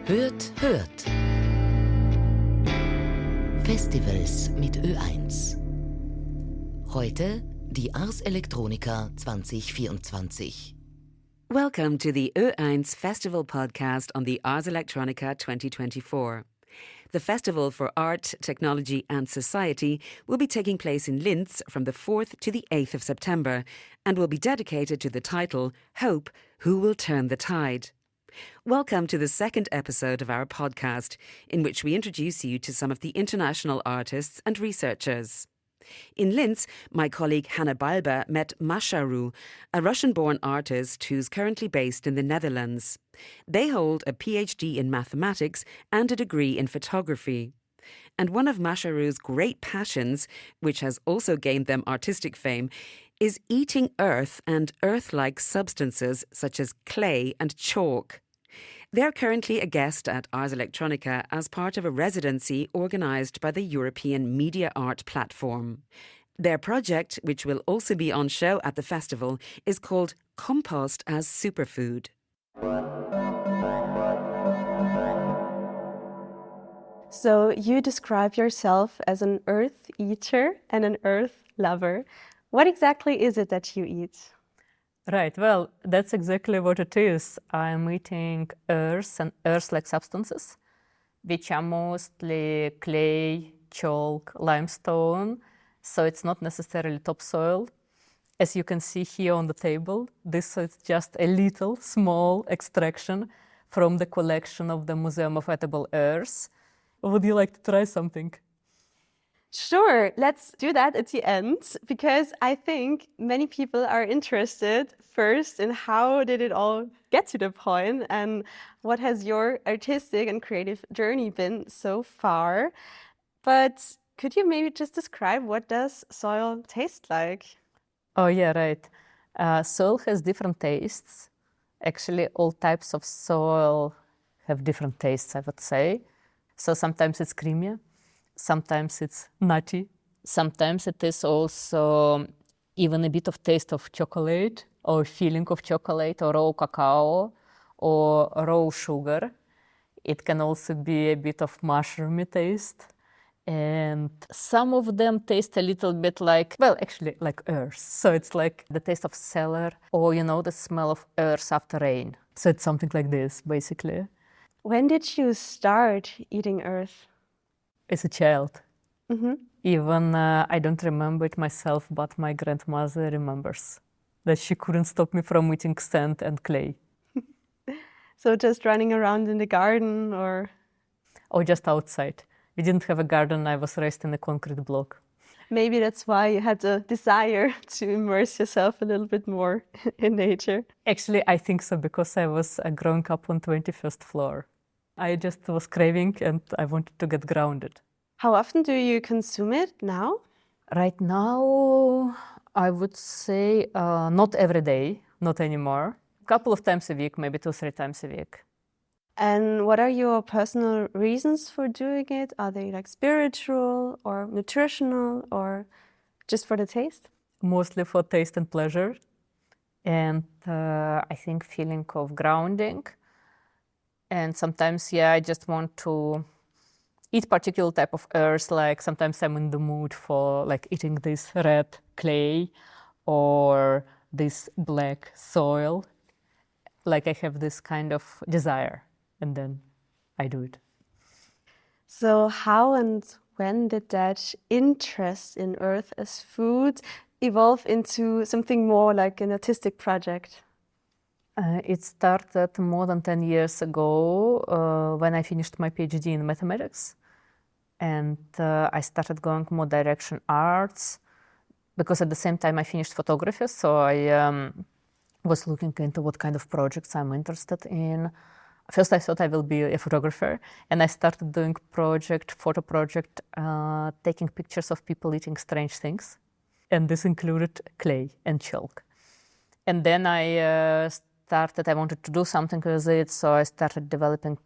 Hört. Festivals mit Ö1. Heute die Ars Electronica 2024. Welcome to the Ö1 Festival podcast on the Ars Electronica 2024. The Festival for Art, Technology and Society will be taking place in Linz from the 4th to the 8th of September and will be dedicated to the title, Hope, Who Will Turn the Tide? Welcome to the second episode of our podcast, in which we introduce you to some of the international artists and researchers. In Linz, my colleague Hannah Balber met Masharu, a Russian-born artist who's currently based in the Netherlands. They hold a PhD in mathematics and a degree in photography. And one of Masharu's great passions, which has also gained them artistic fame, is eating earth and earth-like substances such as clay and chalk. They're currently a guest at Ars Electronica as part of a residency organised by the European Media Art Platform. Their project, which will also be on show at the festival, is called Compost as Superfood. So you describe yourself as an earth eater and an earth lover. What exactly is it that you eat? Right, well, that's exactly what it is. I'm eating earth and earth-like substances, which are mostly clay, chalk, limestone, so it's not necessarily topsoil. As you can see here on the table, this is just a little, small extraction from the collection of the Museum of Edible Earth. Would you like to try something? Sure, let's do that at the end, because I think many people are interested first in how did it all get to the point and what has your artistic and creative journey been so far. But could you maybe just describe what does soil taste like? Oh yeah, right. Soil has different tastes. Actually, all types of soil have different tastes, I would say. So sometimes it's creamy. Sometimes it's nutty. Sometimes it is also even a bit of taste of chocolate or feeling of chocolate or raw cacao or raw sugar. It can also be a bit of mushroomy taste. And some of them taste a little bit like, well, actually like earth. So it's like the taste of cellar or, the smell of earth after rain. So it's something like this, basically. When did you start eating earth? As a child. Mm-hmm. Even I don't remember it myself, but my grandmother remembers that she couldn't stop me from eating sand and clay. So just running around in the garden or just outside. We didn't have a garden. I was raised in a concrete block. Maybe that's why you had a desire to immerse yourself a little bit more in nature. Actually, I think so, because I was growing up on 21st floor. I just was craving and I wanted to get grounded. How often do you consume it now? Right now, I would say not every day, not anymore. A couple of times a week, maybe 2-3 times a week. And what are your personal reasons for doing it? Are they like spiritual or nutritional or just for the taste? Mostly for taste and pleasure. And I think feeling of grounding. And sometimes, I just want to eat particular type of earth. Like sometimes I'm in the mood for like eating this red clay or this black soil. Like I have this kind of desire, and then I do it. So how and when did that interest in earth as food evolve into something more like an artistic project? It started more than 10 years ago when I finished my PhD in mathematics. And I started going more direction arts, because at the same time I finished photography. So I was looking into what kind of projects I'm interested in. First I thought I will be a photographer, and I started doing photo project, taking pictures of people eating strange things. And this included clay and chalk. And then I wanted to do something with it, so I started developing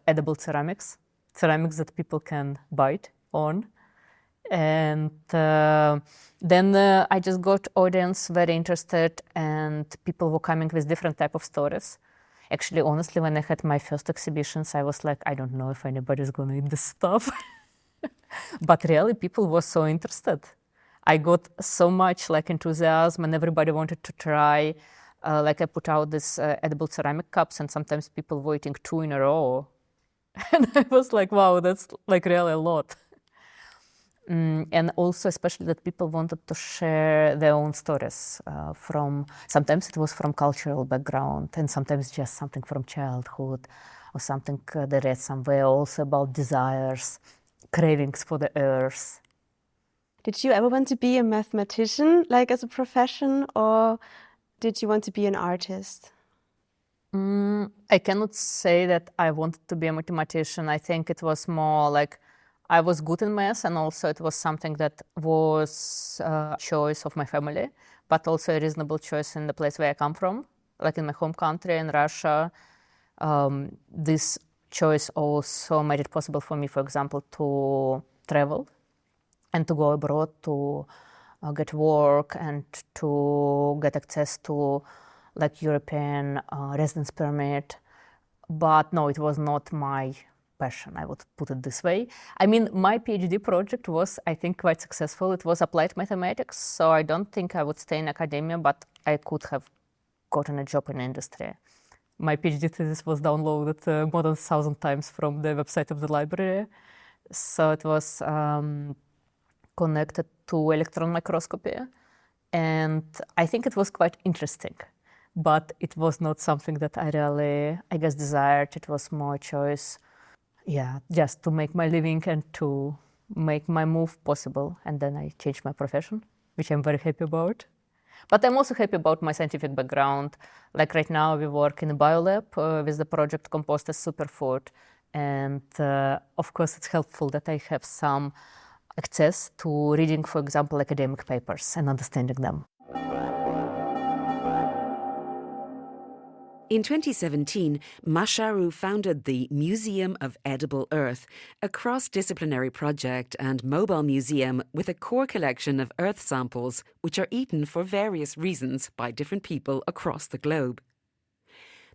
edible ceramics that people can bite on. And then I just got audience very interested, and people were coming with different type of stories. Actually, honestly, when I had my first exhibitions, I was like, I don't know if anybody's going to eat this stuff. But really, people were so interested. I got so much like enthusiasm and everybody wanted to try. Like I put out this edible ceramic cups and sometimes people were eating 2 in a row. And I was like, wow, that's like really a lot. And also especially that people wanted to share their own stories sometimes it was from cultural background and sometimes just something from childhood or something they read somewhere, also about desires, cravings for the earth. Did you ever want to be a mathematician, like as a profession, or did you want to be an artist? I cannot say that I wanted to be a mathematician. I think it was more like I was good in math, and also it was something that was a choice of my family, but also a reasonable choice in the place where I come from, like in my home country in Russia. This choice also made it possible for me, for example, to travel and to go abroad to get work and to get access to like European residence permit. But no, it was not my passion, I would put it this way. I mean, my PhD project was, I think, quite successful. It was applied mathematics, so I don't think I would stay in academia, but I could have gotten a job in industry. My PhD thesis was downloaded more than 1,000 times from the website of the library. So it was connected to electron microscopy. And I think it was quite interesting. But it was not something that I really, I guess, desired. It was more a choice, just to make my living and to make my move possible. And then I changed my profession, which I'm very happy about. But I'm also happy about my scientific background. Like right now, we work in a biolab with the project Compost as Superfood. And of course, it's helpful that I have some access to reading, for example, academic papers and understanding them. In 2017, Masharu founded the Museum of Edible Earth, a cross-disciplinary project and mobile museum with a core collection of earth samples which are eaten for various reasons by different people across the globe.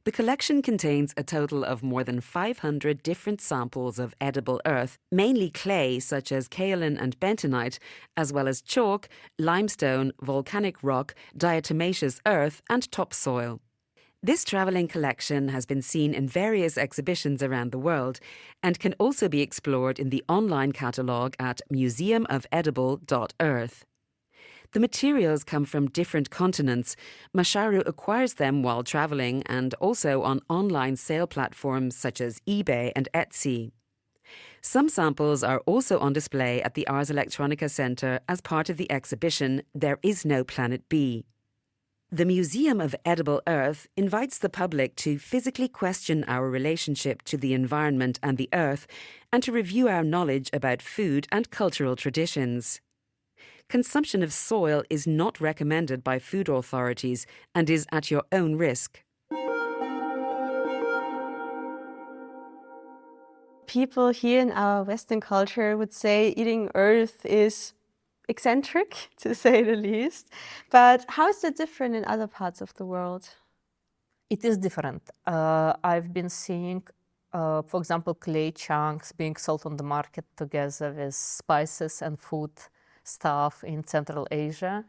The collection contains a total of more than 500 different samples of edible earth, mainly clay such as kaolin and bentonite, as well as chalk, limestone, volcanic rock, diatomaceous earth and topsoil. This travelling collection has been seen in various exhibitions around the world and can also be explored in the online catalogue at museumofedible.earth. The materials come from different continents. Masharu acquires them while travelling and also on online sale platforms such as eBay and Etsy. Some samples are also on display at the Ars Electronica Centre as part of the exhibition There Is No Planet B. The Museum of Edible Earth invites the public to physically question our relationship to the environment and the earth and to review our knowledge about food and cultural traditions. Consumption of soil is not recommended by food authorities and is at your own risk. People here in our Western culture would say eating earth is eccentric, to say the least. But how is that different in other parts of the world? It is different. I've been seeing, for example, clay chunks being sold on the market together with spices and food stuff in Central Asia.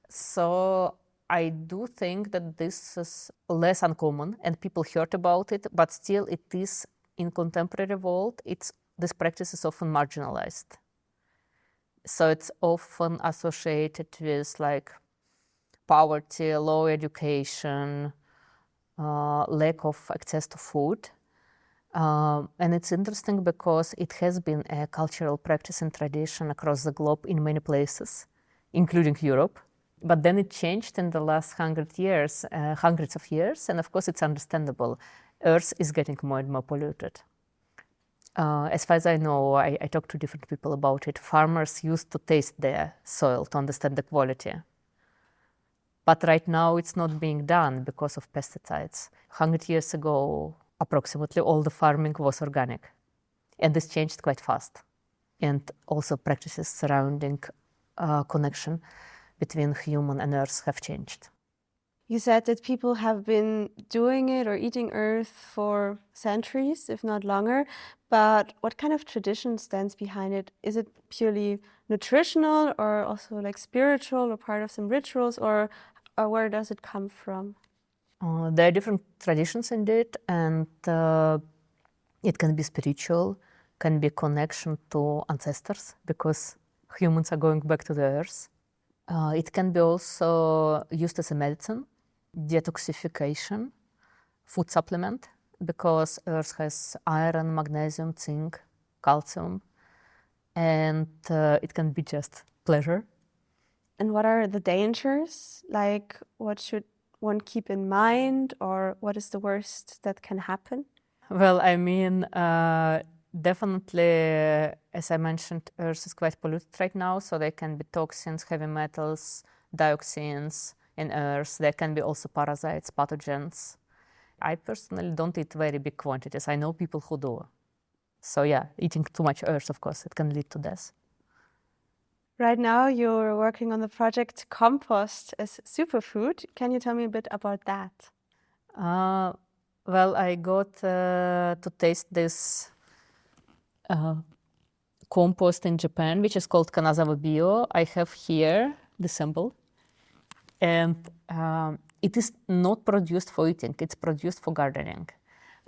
So I do think that this is less uncommon and people heard about it, but still it is in contemporary world, this practice is often marginalized. So it's often associated with like poverty, low education, lack of access to food. And it's interesting because it has been a cultural practice and tradition across the globe in many places, including Europe. But then it changed in the last hundreds of years, and of course it's understandable. Earth is getting more and more polluted. As far as I know, I talked to different people about it. Farmers used to taste their soil to understand the quality. But right now it's not being done because of pesticides. 100 years ago, approximately all the farming was organic. And this changed quite fast. And also practices surrounding connection between human and earth have changed. You said that people have been doing it or eating earth for centuries, if not longer. But what kind of tradition stands behind it? Is it purely nutritional or also like spiritual or part of some rituals, or where does it come from? There are different traditions in it, and it can be spiritual, can be connection to ancestors, because humans are going back to the earth. It can be also used as a medicine, detoxification, food supplement, because earth has iron, magnesium, zinc, calcium, and it can be just pleasure. And what are the dangers? Like, what should one keep in mind, or what is the worst that can happen? Well, I mean, definitely, as I mentioned, Earth is quite polluted right now, so there can be toxins, heavy metals, dioxins in Earth. There can be also parasites, pathogens. I personally don't eat very big quantities. I know people who do. So yeah, eating too much Earth, of course, it can lead to death. Right now, you're working on the project Compost as Superfood. Can you tell me a bit about that? Well, I got to taste this compost in Japan, which is called Kanazawa Bio. I have here the sample. And it is not produced for eating, it's produced for gardening.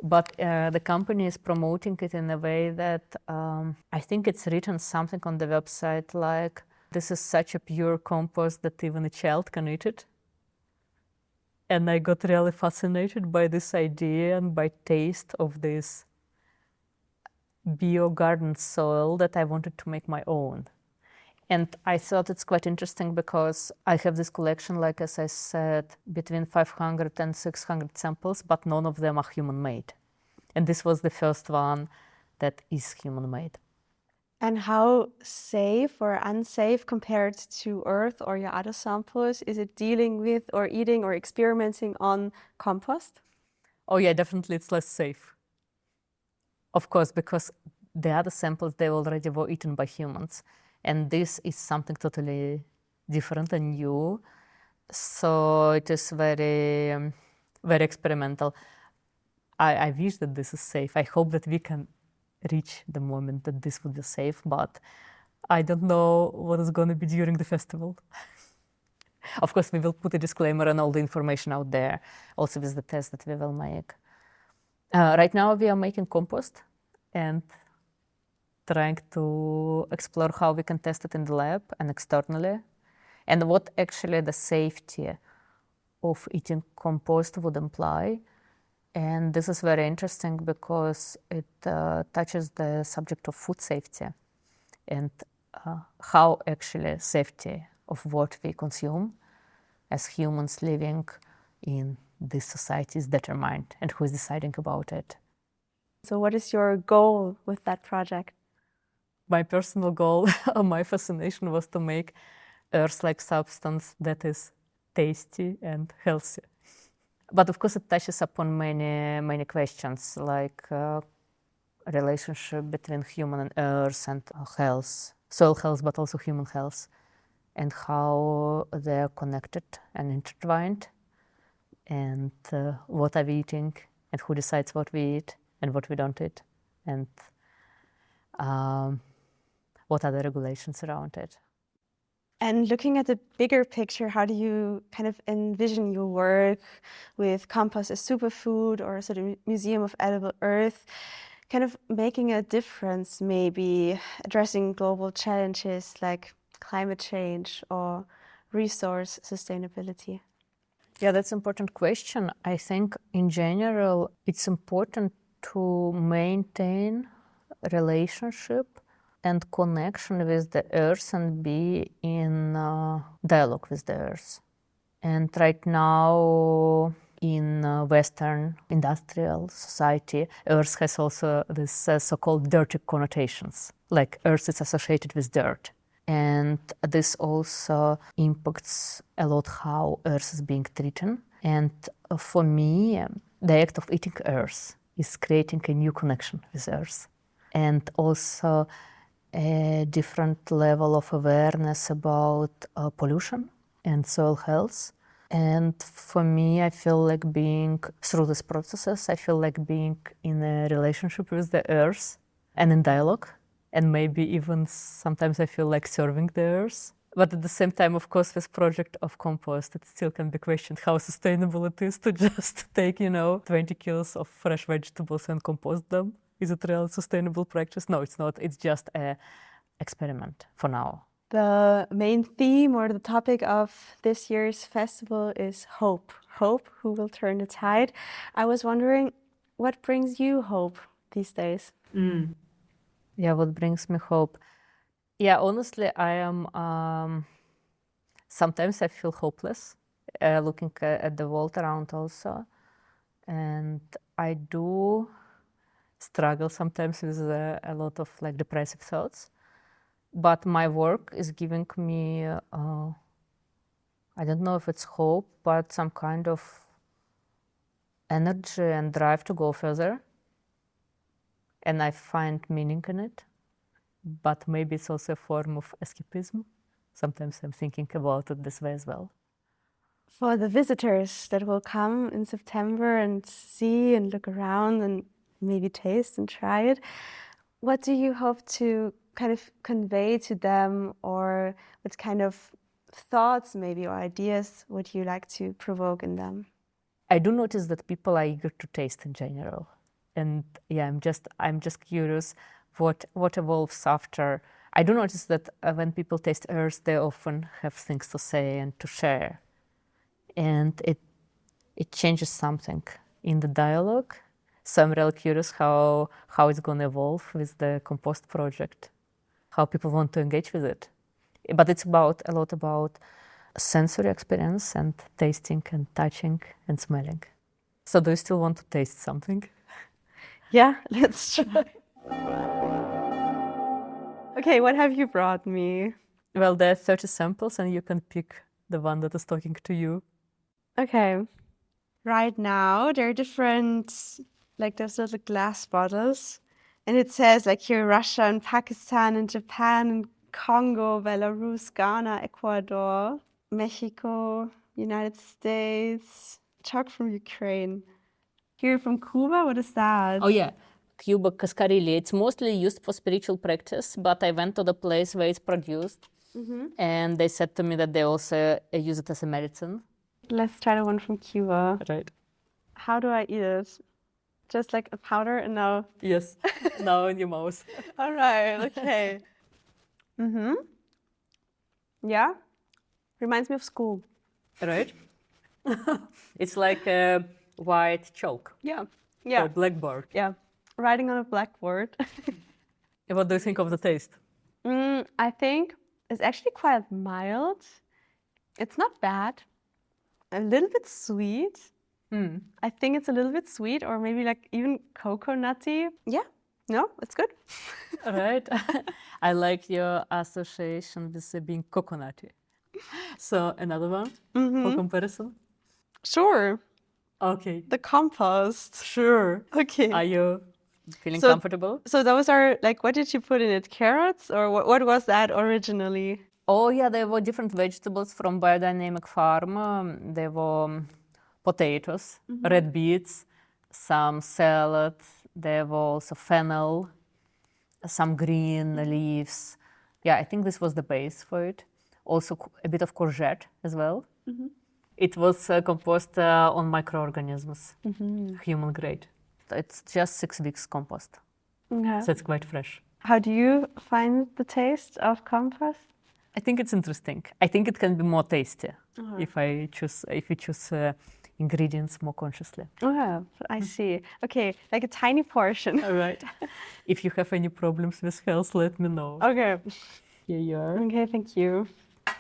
But the company is promoting it in a way that I think it's written something on the website like, this is such a pure compost that even a child can eat it. And I got really fascinated by this idea and by taste of this bio garden soil that I wanted to make my own. And I thought it's quite interesting because I have this collection, like as I said, between 500 and 600 samples, but none of them are human-made. And this was the first one that is human-made. And how safe or unsafe compared to earth or your other samples is it dealing with or eating or experimenting on compost? Oh yeah, definitely it's less safe. Of course, because the other samples, they already were eaten by humans. And this is something totally different and new. So it is very, very experimental. I wish that this is safe. I hope that we can reach the moment that this would be safe, but I don't know what is going to be during the festival. Of course, we will put a disclaimer and all the information out there, also with the test that we will make. Right now, we are making compost and trying to explore how we can test it in the lab and externally, and what actually the safety of eating compost would imply. And this is very interesting because it touches the subject of food safety and how actually safety of what we consume as humans living in this society is determined and who is deciding about it. So what is your goal with that project? My personal goal or my fascination was to make earth-like substance that is tasty and healthy. But of course, it touches upon many questions, like relationship between human and earth and health, soil health, but also human health, and how they are connected and intertwined, and what are we eating, and who decides what we eat and what we don't eat, and what are the regulations around it. And looking at the bigger picture, how do you kind of envision your work with Compost as Superfood or sort of Museum of Edible Earth, kind of making a difference, maybe addressing global challenges like climate change or resource sustainability? Yeah, that's an important question. I think in general, it's important to maintain relationship and connection with the earth and be in dialogue with the earth. And right now in Western industrial society, earth has also this so-called dirty connotations, like earth is associated with dirt. And this also impacts a lot how earth is being treated. And for me, the act of eating earth is creating a new connection with earth. And also a different level of awareness about pollution and soil health. And for me, I feel like being through these processes, I feel like being in a relationship with the earth and in dialogue. And maybe even sometimes I feel like serving the earth. But at the same time, of course, this project of Compost, it still can be questioned how sustainable it is to just take, 20 kilos of fresh vegetables and compost them. Is it really sustainable practice? No, it's not. It's just an experiment for now. The main theme or the topic of this year's festival is hope. Hope, who will turn the tide. I was wondering, what brings you hope these days? Yeah, what brings me hope? Yeah, honestly, I am, sometimes I feel hopeless looking at the world around also. And I do struggle sometimes with a lot of like depressive thoughts. But my work is giving me, I don't know if it's hope, but some kind of energy and drive to go further. And I find meaning in it. But maybe it's also a form of escapism. Sometimes I'm thinking about it this way as well. For the visitors that will come in September and see and look around and maybe taste and try it, what do you hope to kind of convey to them, or what kind of thoughts maybe or ideas would you like to provoke in them? I do notice that people are eager to taste in general. And yeah, I'm just curious what evolves after. I do notice that when people taste earth, they often have things to say and to share. And it changes something in the dialogue. So I'm really curious how it's going to evolve with the Compost project, how people want to engage with it. But it's a lot about sensory experience and tasting and touching and smelling. So do you still want to taste something? Yeah, let's try. Okay, what have you brought me? Well, there are 30 samples and you can pick the one that is talking to you. Okay. Right now, there are different, like those little glass bottles. And it says like here, Russia and Pakistan and Japan and Congo, Belarus, Ghana, Ecuador, Mexico, United States, chalk from Ukraine. Here from Cuba, what is that? Oh yeah, Cuba cascarilla. It's mostly used for spiritual practice, but I went to the place where it's produced. And they said to me that they also use it as a medicine. Let's try the one from Cuba. Right. How do I eat it? Just like a powder and now? Yes, now in your mouth. All right, okay. Yeah, reminds me of school. Right? It's like a white chalk. Yeah, Or blackboard. yeah. Writing on a blackboard. What do you think of the taste? I think it's actually quite mild. It's not bad. A little bit sweet. I think it's a little bit sweet, or maybe like even coconutty. Yeah, no, it's good. All right. I like your association with being coconutty. So another one for comparison? Sure. Okay. The compost. Sure. Okay. Are you feeling So- comfortable? So those are like, what did you put in it? Carrots, or what was that originally? Oh yeah, there were different vegetables from biodynamic farm. There were potatoes, red beets, some salad. There was also fennel, some green leaves. Yeah, I think this was the base for it. Also a bit of courgette as well. It was composed on microorganisms, human grade. It's just 6 weeks compost, Okay. so it's quite fresh. How do you find the taste of compost? I think it's interesting. I think it can be more tasty if you choose ingredients more consciously. Oh, I see. Okay, like a tiny portion. All right. If you have any problems with health, let me know. Okay. Here you are. Okay, thank you.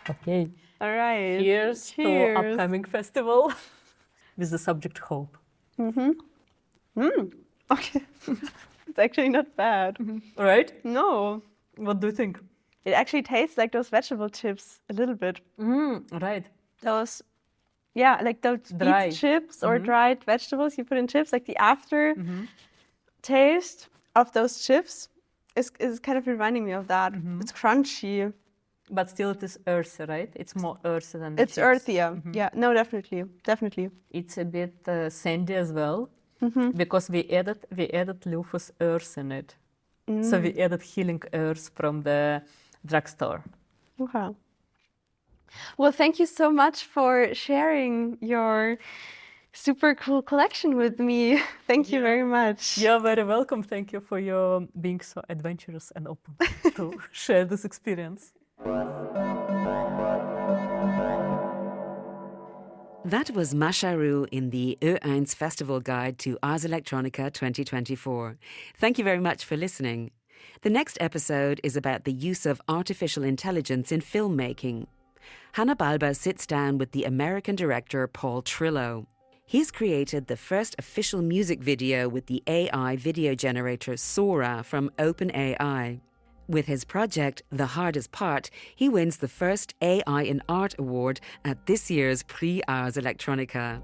Okay. All right. Cheers to Cheers. upcoming festival with the subject hope. Okay. It's actually not bad. All right. No. What do you think? It actually tastes like those vegetable chips a little bit. Right. Those, yeah, like those Dry. beet chips or dried vegetables you put in chips, like the after taste of those chips is kind of reminding me of that. It's crunchy. But still it is earthy, right? It's more earthy than It's chips. earthier. Yeah, no, definitely, definitely. It's a bit sandy as well, because we added Lufus earth in it. So we added healing earth from the drugstore. Okay. Well, thank you so much for sharing your super cool collection with me. Thank you very much. You're very welcome. Thank you for your being so adventurous and open to share this experience. That was Masharu in the Ö1 Festival Guide to Ars Electronica 2024. Thank you very much for listening. The next episode is about the use of artificial intelligence in filmmaking. Hannah Balba sits down with the American director Paul Trillo. He's created the first official music video with the AI video generator Sora from OpenAI. With his project, The Hardest Part, he wins the first AI in Art award at this year's Prix Ars Electronica.